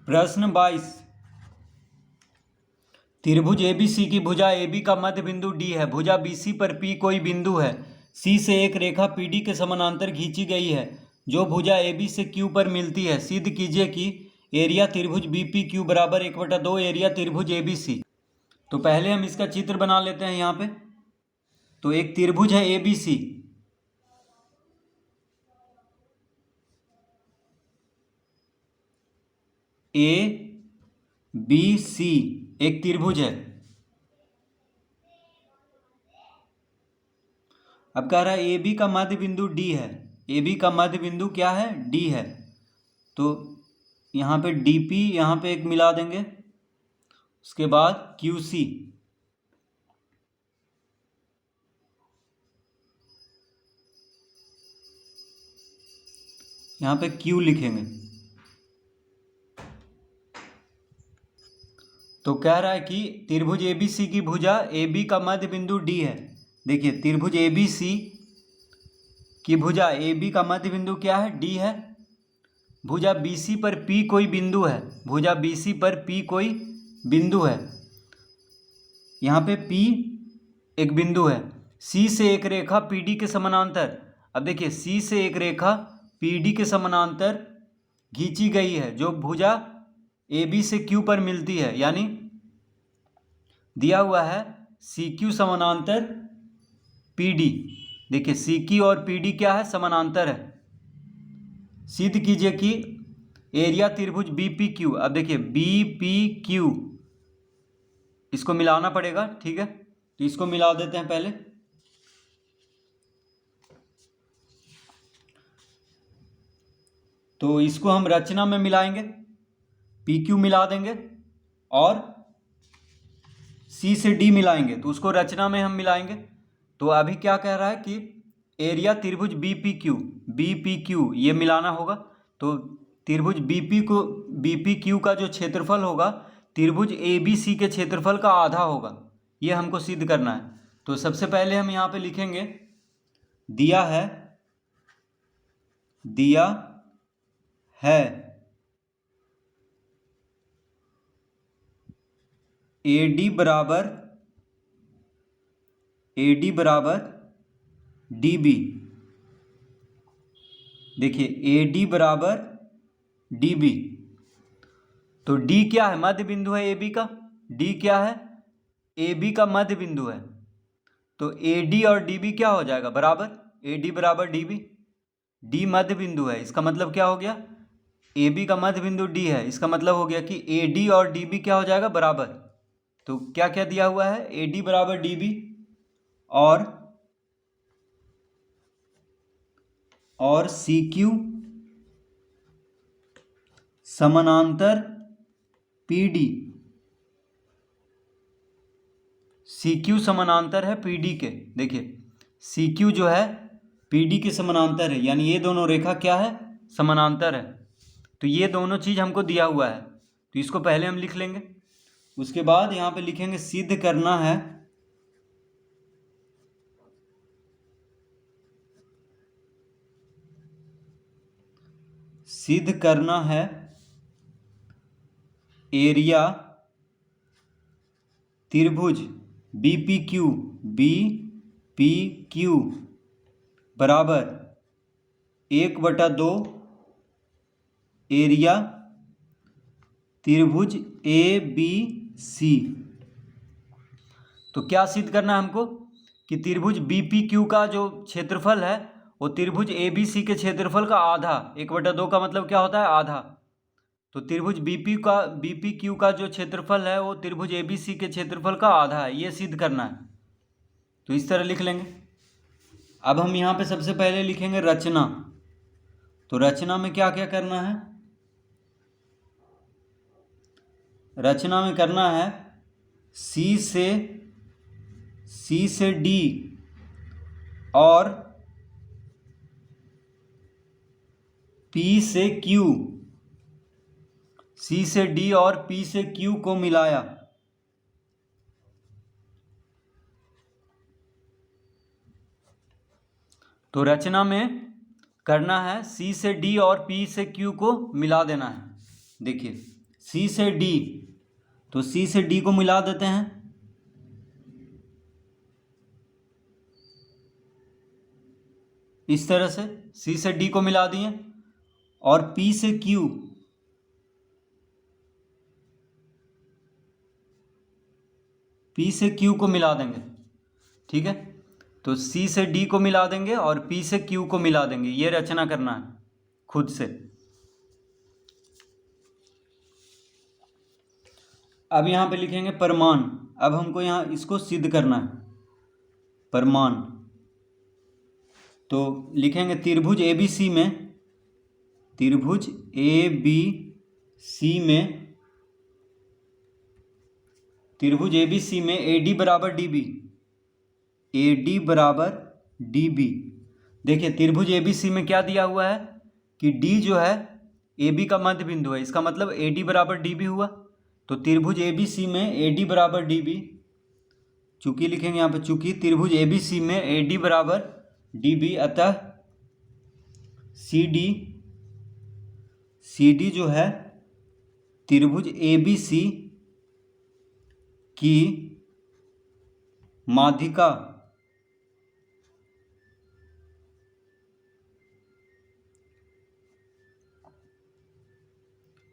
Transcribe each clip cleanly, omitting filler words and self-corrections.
प्रश्न 22। त्रिभुज एबीसी की भुजा AB का मध्य बिंदु D है। भुजा BC पर P कोई बिंदु है। C से एक रेखा PD के समानांतर खींची गई है जो भुजा AB से Q पर मिलती है। सिद्ध कीजिए कि एरिया त्रिभुज BPQ बराबर 1/2 एरिया त्रिभुज ABC। तो पहले हम इसका चित्र बना लेते हैं यहाँ पे। तो एक त्रिभुज है ABC, ABC एक त्रिभुज है। अब कह रहा है AB का मध्य बिंदु D है। AB का मध्य बिंदु क्या है? D है। तो यहाँ पे DP यहाँ पे एक मिला देंगे, उसके बाद QC, यहाँ पे Q लिखेंगे। तो कह रहा है कि त्रिभुज ABC की भुजा AB का मध्य बिंदु D है। देखिए त्रिभुज ABC की भुजा AB का मध्य बिंदु क्या है? D है। भुजा BC पर P कोई बिंदु है। भुजा BC पर P कोई बिंदु है। यहाँ पे P एक बिंदु है। C से एक रेखा PD के समानांतर, अब देखिए C से एक रेखा PD के समानांतर खींची गई है जो भुजा AB से Q पर मिलती है। यानी दिया हुआ है CQ समानांतर PD। देखिए CQ और PD क्या है? समानांतर है। सिद्ध कीजिए कि एरिया त्रिभुज BPQ, अब देखिए BPQ इसको मिलाना पड़ेगा, ठीक है। तो इसको मिला देते हैं पहले। तो इसको हम रचना में मिलाएंगे, PQ मिला देंगे और C से D मिलाएंगे, तो उसको रचना में हम मिलाएंगे। तो अभी क्या कह रहा है कि एरिया त्रिभुज BPQ ये मिलाना होगा। तो त्रिभुज BPQ का जो क्षेत्रफल होगा त्रिभुज ABC के क्षेत्रफल का आधा होगा। ये हमको सिद्ध करना है। तो सबसे पहले हम यहाँ पे लिखेंगे, दिया है AD बराबर DB। देखिए AD बराबर DB। तो D क्या है? मध्य बिंदु है AB का। D क्या है? AB का मध्य बिंदु है। तो AD और DB क्या हो जाएगा? बराबर AD बराबर DB। D मध्य बिंदु है, इसका मतलब क्या हो गया? AB का मध्य बिंदु D है, इसका मतलब हो गया कि AD और DB क्या हो जाएगा? बराबर। तो क्या क्या दिया हुआ है? AD बराबर DB और CQ समानांतर PD। CQ समानांतर है PD के। देखिए CQ जो है PD के समानांतर है, यानी ये दोनों रेखा क्या है? समानांतर है। तो ये दोनों चीज हमको दिया हुआ है, तो इसको पहले हम लिख लेंगे। उसके बाद यहाँ पे लिखेंगे सिद्ध करना है एरिया त्रिभुज BPQ बराबर 1/2 एरिया त्रिभुज ABC। तो क्या सिद्ध करना है हमको कि त्रिभुज BPQ का जो क्षेत्रफल है वो त्रिभुज ABC के क्षेत्रफल का आधा। 1/2 का मतलब क्या होता है? आधा। तो त्रिभुज BPQ का जो क्षेत्रफल है वो त्रिभुज ABC के क्षेत्रफल का आधा है, ये सिद्ध करना है। तो इस तरह लिख लेंगे। अब हम यहाँ पे सबसे पहले लिखेंगे रचना। तो रचना में क्या क्या करना है? रचना में करना है C से D और P से Q, C से D और P से Q को मिलाया। तो रचना में करना है C से D और P से Q को मिला देना है। देखिए सी से डी, तो सी से डी को मिला देते हैं। इस तरह से सी से डी को मिला दिए। और पी से क्यू, पी से क्यू को मिला देंगे। ठीक है, तो सी से डी को मिला देंगे और पी से क्यू को मिला देंगे। ये रचना करना है खुद से। अब यहां पे लिखेंगे परमान। अब हमको यहां इसको सिद्ध करना है, परमान। तो लिखेंगे त्रिभुज एबीसी में, त्रिभुज एबीसी में, त्रिभुज एबीसी में AD बराबर DB, AD बराबर DB। देखिए त्रिभुज एबीसी में क्या दिया हुआ है कि D जो है AB का मध्य बिंदु है, इसका मतलब AD बराबर DB हुआ। तो त्रिभुज एबीसी में AD बराबर DB, चूंकि लिखेंगे यहाँ पे, चूंकि त्रिभुज एबीसी में AD बराबर DB, अतः CD जो है त्रिभुज एबीसी की माध्यिका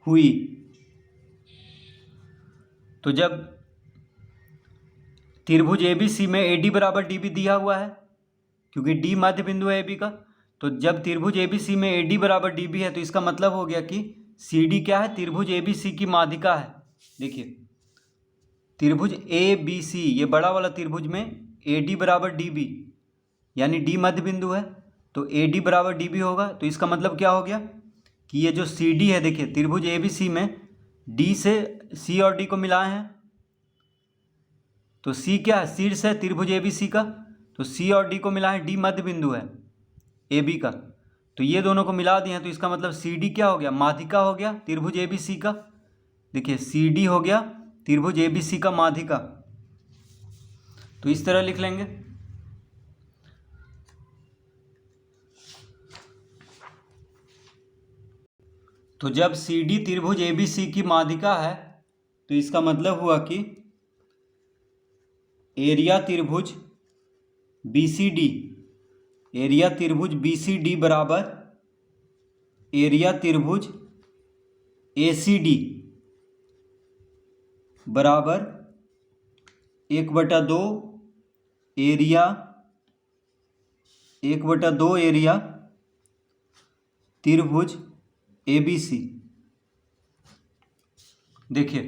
हुई। तो जब त्रिभुज एबीसी में AD बराबर DB दिया हुआ है, क्योंकि D मध्य बिंदु है AB का, तो जब त्रिभुज एबीसी में AD बराबर DB है तो इसका मतलब हो गया कि CD क्या है, त्रिभुज एबीसी की माध्यिका है। देखिए त्रिभुज ABC, ये बड़ा वाला त्रिभुज में AD बराबर DB, यानी D मध्य बिंदु है, तो AD बराबर DB होगा। तो इसका मतलब क्या हो गया कि ये जो CD है, देखिए त्रिभुज ABC में D से C और D को मिलाए हैं, तो C क्या है, शीर्ष है त्रिभुज ABC का, तो C और D को मिलाए हैं, D मध्य बिंदु है AB का, तो ये दोनों को मिला दिए हैं। तो इसका मतलब CD क्या हो गया, माध्यिका हो गया त्रिभुज ABC का। देखिए CD हो गया त्रिभुज ABC का माध्यिका। तो इस तरह लिख लेंगे। तो जब CD त्रिभुज ABC की माध्यिका है तो इसका मतलब हुआ कि एरिया त्रिभुज BCD, एरिया त्रिभुज BCD बराबर एरिया त्रिभुज ACD बराबर 1/2 एरिया, 1/2 एरिया त्रिभुज ABC। देखिए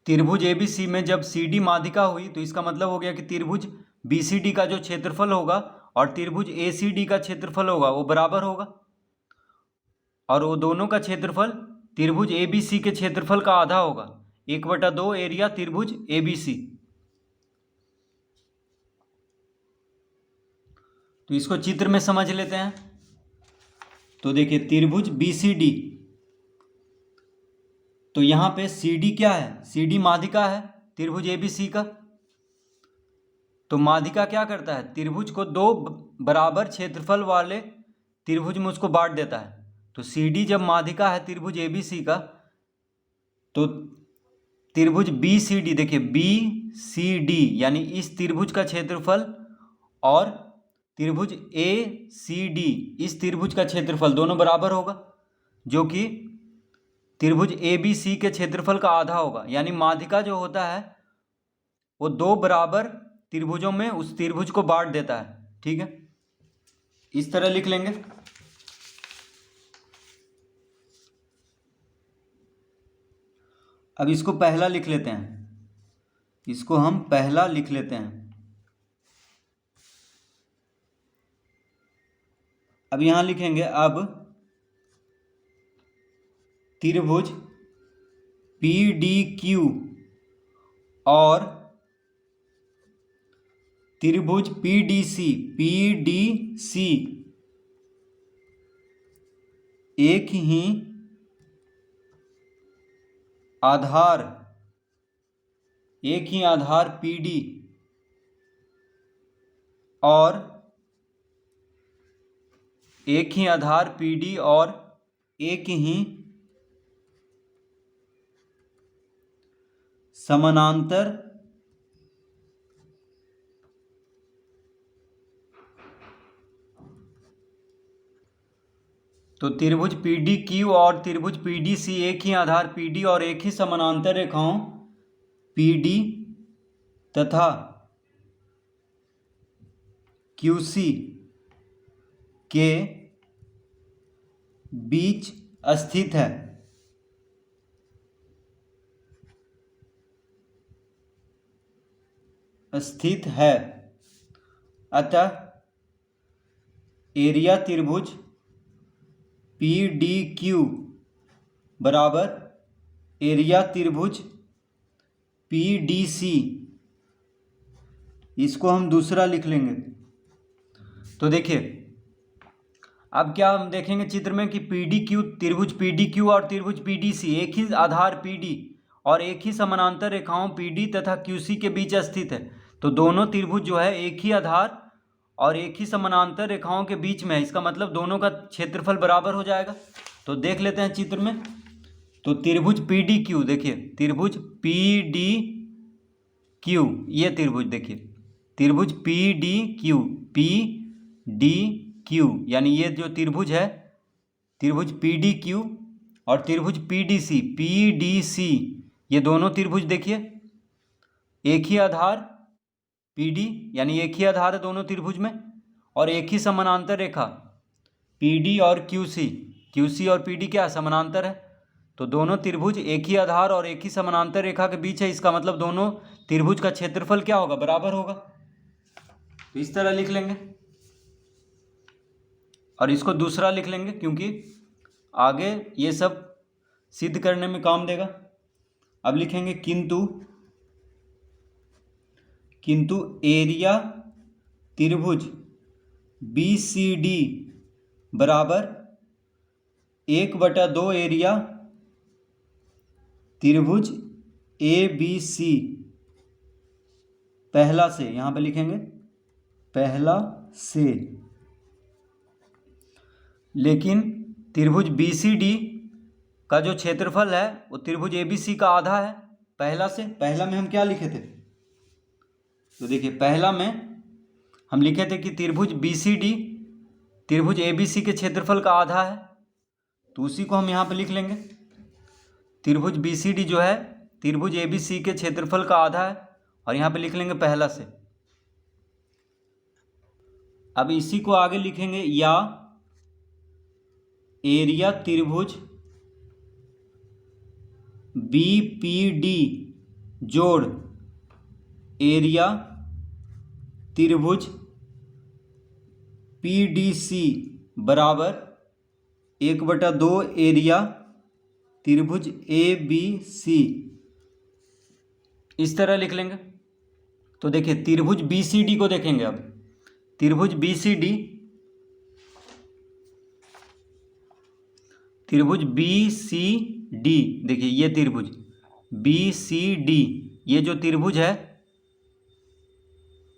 त्रिभुज ABC में जब CD माध्यिका हुई तो इसका मतलब हो गया कि त्रिभुज BCD का जो क्षेत्रफल होगा और त्रिभुज ACD का क्षेत्रफल होगा वो बराबर होगा, और वो दोनों का क्षेत्रफल त्रिभुज ABC के क्षेत्रफल का आधा होगा, 1/2 एरिया त्रिभुज ABC। तो इसको चित्र में समझ लेते हैं। तो देखिए त्रिभुज BCD, तो यहाँ पे CD क्या है, CD माध्यिका है त्रिभुज ABC का। तो माध्यिका क्या करता है, त्रिभुज को दो बराबर क्षेत्रफल वाले त्रिभुज में उसको बांट देता है। तो CD जब माध्यिका है त्रिभुज ABC का, तो त्रिभुज BCD, देखिए BCD यानी इस त्रिभुज का क्षेत्रफल और त्रिभुज ACD इस त्रिभुज का क्षेत्रफल दोनों बराबर होगा, जो कि त्रिभुज ABC के क्षेत्रफल का आधा होगा। यानी माध्यिका जो होता है वो दो बराबर त्रिभुजों में उस त्रिभुज को बांट देता है। ठीक है, इस तरह लिख लेंगे। अब इसको पहला लिख लेते हैं, इसको हम पहला लिख लेते हैं। अब यहां लिखेंगे, अब त्रिभुज PDQ और त्रिभुज PDC एक ही आधार PD और एक ही आधार PD और एक ही समानांतर तो त्रिभुज पीडी क्यू और त्रिभुज पीडी सी एक ही आधार पीडी और एक ही समानांतर रेखाओं पीडी तथा क्यूसी के बीच स्थित है। अतः एरिया त्रिभुज पी डी क्यू बराबर एरिया त्रिभुज पी डी सी। इसको हम दूसरा लिख लेंगे। तो देखिए अब क्या हम देखेंगे चित्र में कि पी डी क्यू त्रिभुज पी डी क्यू और त्रिभुज पी डी सी एक ही आधार पी डी और एक ही समानांतर रेखाओं पी डी तथा क्यू सी के बीच स्थित है। तो दोनों त्रिभुज जो है एक ही आधार और एक ही समानांतर रेखाओं के बीच में है। इसका मतलब दोनों का क्षेत्रफल बराबर हो जाएगा। तो देख लेते हैं चित्र में। तो त्रिभुज पी डी क्यू, देखिए त्रिभुज पी डी क्यू, ये त्रिभुज देखिए त्रिभुज P D Q, P D Q यानी ये जो त्रिभुज है त्रिभुज पी डी क्यू और त्रिभुज P D C, P D C ये दोनों त्रिभुज देखिए एक ही आधार पी डी यानी एक ही आधार है दोनों त्रिभुज में और एक ही समानांतर रेखा पी डी और क्यू सी और पी डी क्या समानांतर है। तो दोनों त्रिभुज एक ही आधार और एक ही समानांतर रेखा के बीच है। इसका मतलब दोनों त्रिभुज का क्षेत्रफल क्या होगा, बराबर होगा। तो इस तरह लिख लेंगे और इसको दूसरा लिख लेंगे क्योंकि आगे ये सब सिद्ध करने में काम देगा। अब लिखेंगे किंतु एरिया त्रिभुज बी सी डी बराबर 1/2 एरिया त्रिभुज ए बी सी पहला से, यहाँ पे लिखेंगे पहला से। लेकिन त्रिभुज बी सी डी का जो क्षेत्रफल है वो त्रिभुज ए बी सी का आधा है पहला से। पहला में हम क्या लिखे थे, तो देखिए पहला में हम लिखे थे कि त्रिभुज बी सी डी त्रिभुज ए बी सी के क्षेत्रफल का आधा है। तो उसी को हम यहाँ पे लिख लेंगे। त्रिभुज बी सी डी जो है त्रिभुज ए बी सी के क्षेत्रफल का आधा है और यहाँ पे लिख लेंगे पहला से। अब इसी को आगे लिखेंगे या एरिया त्रिभुज बी पी डी जोड़ एरिया त्रिभुज पी डी सी बराबर 1/2 एरिया त्रिभुज ए बी सी। इस तरह लिख लेंगे। तो देखिए त्रिभुज बी सी डी को देखेंगे। अब त्रिभुज बी सी डी देखिए ये त्रिभुज बी सी डी ये जो त्रिभुज है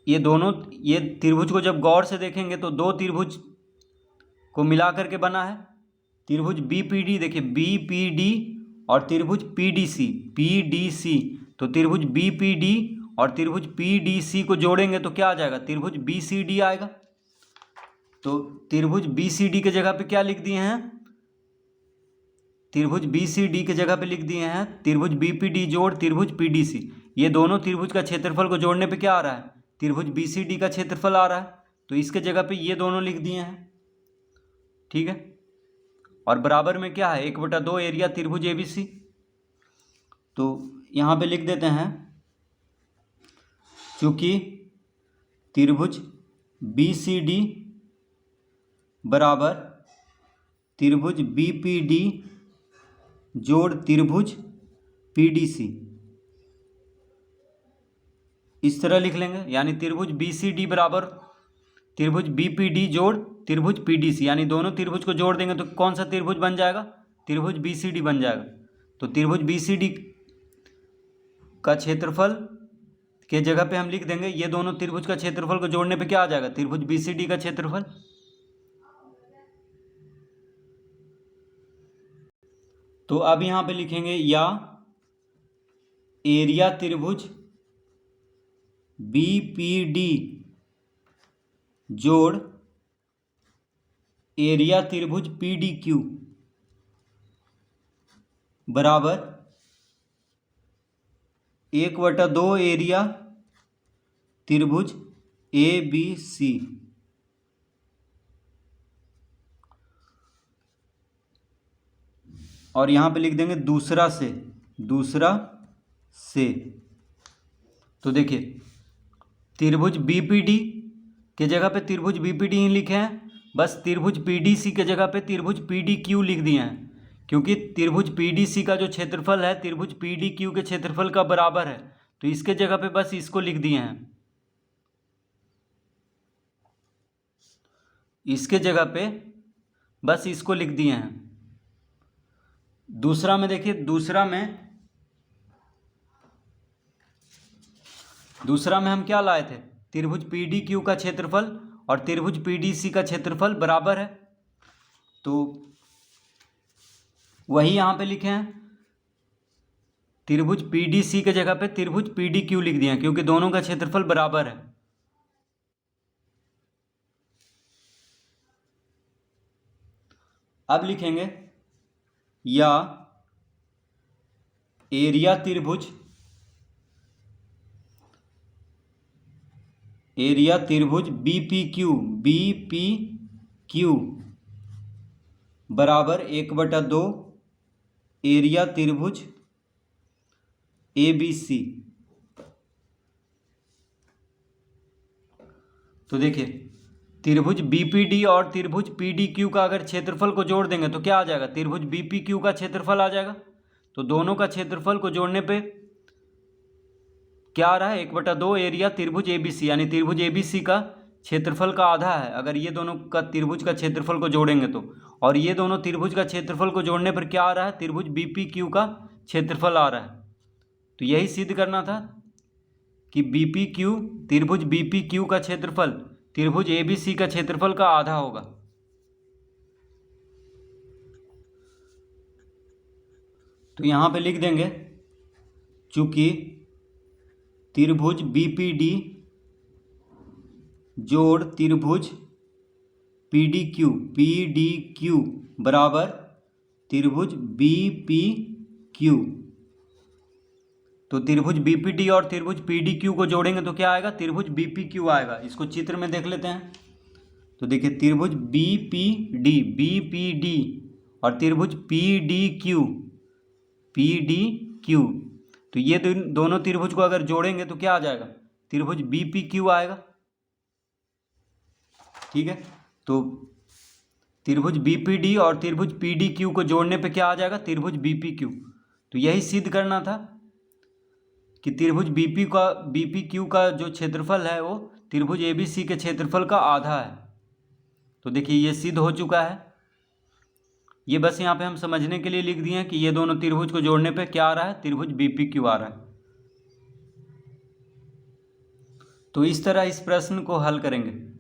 ये त्रिभुज को जब गौर से देखेंगे तो दो त्रिभुज को मिला करके बना है। त्रिभुज बी पी डी, देखिए बी पी डी और त्रिभुज पी डी सी। तो त्रिभुज बी पी डी और त्रिभुज पी डी सी को जोड़ेंगे तो क्या आ जाएगा, त्रिभुज बी सी डी आएगा। तो त्रिभुज बी सी डी के जगह पे क्या लिख दिए हैं, त्रिभुज बी सी डी के जगह पे लिख दिए हैं त्रिभुज बी पी डी जोड़ त्रिभुज पी डी सी। ये दोनों त्रिभुज का क्षेत्रफल को जोड़ने पे क्या आ रहा है, त्रिभुज बी सी डी का क्षेत्रफल आ रहा है। तो इसके जगह पे ये दोनों लिख दिए हैं, ठीक है। और बराबर में क्या है 1/2 एरिया त्रिभुज ए बी सी। तो यहाँ पे लिख देते हैं चूँकि त्रिभुज बी सी डी बराबर त्रिभुज बी पी डी जोड़ त्रिभुज पी डी सी, इस तरह लिख लेंगे। यानी त्रिभुज बी सी डी बराबर त्रिभुज बी पी डी जोड़ त्रिभुज पी डी सी, यानी दोनों त्रिभुज को जोड़ देंगे तो कौन सा त्रिभुज बन जाएगा, त्रिभुज बी सी डी बन जाएगा। तो त्रिभुज बी सी डी का क्षेत्रफल के जगह पे हम लिख देंगे ये दोनों त्रिभुज का क्षेत्रफल को जोड़ने पे क्या आ जाएगा, त्रिभुज बी सी डी का क्षेत्रफल। तो अब यहाँ पे लिखेंगे या एरिया त्रिभुज बी पी डी जोड़ एरिया त्रिभुज पी डी क्यू बराबर 1/2 एरिया त्रिभुज ए बी सी। और यहाँ पे लिख देंगे दूसरा से। तो देखिए त्रिभुज बीपीडी के जगह पे त्रिभुज बीपीडी ही लिखे हैं, बस त्रिभुज पीडीसी के जगह पे त्रिभुज पीडीक्यू लिख दिए हैं, क्योंकि त्रिभुज पीडीसी का जो क्षेत्रफल है त्रिभुज पीडीक्यू के क्षेत्रफल का बराबर है, तो इसके जगह पे बस इसको लिख दिए हैं। इसके जगह पे बस इसको लिख दिए हैं। दूसरा में देखिए, दूसरा में हम क्या लाए थे, त्रिभुज पीडी क्यू का क्षेत्रफल और त्रिभुज पीडीसी का क्षेत्रफल बराबर है, तो वही यहां पे लिखे हैं। त्रिभुज पीडीसी के जगह पे त्रिभुज पीडी क्यू लिख दिया क्योंकि दोनों का क्षेत्रफल बराबर है। अब लिखेंगे या एरिया त्रिभुज बीपीक्यू बराबर 1/2 एरिया त्रिभुज एबीसी। तो देखिए त्रिभुज बीपीडी और त्रिभुज पीडीक्यू का अगर क्षेत्रफल को जोड़ देंगे तो क्या आ जाएगा, त्रिभुज बीपीक्यू का क्षेत्रफल आ जाएगा। तो दोनों का क्षेत्रफल को जोड़ने पे क्या आ रहा है, 1/2 एरिया त्रिभुज एबीसी, यानी त्रिभुज एबीसी का क्षेत्रफल का आधा है अगर ये दोनों का त्रिभुज का क्षेत्रफल को जोड़ेंगे तो। और ये दोनों त्रिभुज का क्षेत्रफल को जोड़ने पर क्या आ रहा है, त्रिभुज बीपीक्यू का क्षेत्रफल आ रहा है। तो यही सिद्ध करना था कि बीपीक्यू त्रिभुज बीपीक्यू का क्षेत्रफल त्रिभुज एबीसी का क्षेत्रफल का आधा होगा। तो यहां पे लिख देंगे चूंकि त्रिभुज बीपीडी जोड़ त्रिभुज पीडीक्यू बराबर त्रिभुज बीपीक्यू। तो त्रिभुज बीपीडी और त्रिभुज पीडीक्यू को जोड़ेंगे तो क्या आएगा, त्रिभुज बीपीक्यू आएगा। इसको चित्र में देख लेते हैं। तो देखिए त्रिभुज बीपीडी और त्रिभुज पीडीक्यू, तो ये दोनों त्रिभुज को अगर जोड़ेंगे तो क्या आ जाएगा, त्रिभुज बीपीक्यू आएगा। ठीक है, तो त्रिभुज बीपीडी और त्रिभुज पीडीक्यू को जोड़ने पे क्या आ जाएगा, त्रिभुज बीपीक्यू। तो यही सिद्ध करना था कि त्रिभुज बीपीक्यू का जो क्षेत्रफल है वो त्रिभुज एबीसी के क्षेत्रफल का आधा है। तो देखिए ये सिद्ध हो चुका है। ये बस यहाँ पे हम समझने के लिए लिख दिए हैं कि ये दोनों त्रिभुज को जोड़ने पे क्या आ रहा है, त्रिभुज बीपीक्यू आ रहा है। तो इस तरह इस प्रश्न को हल करेंगे।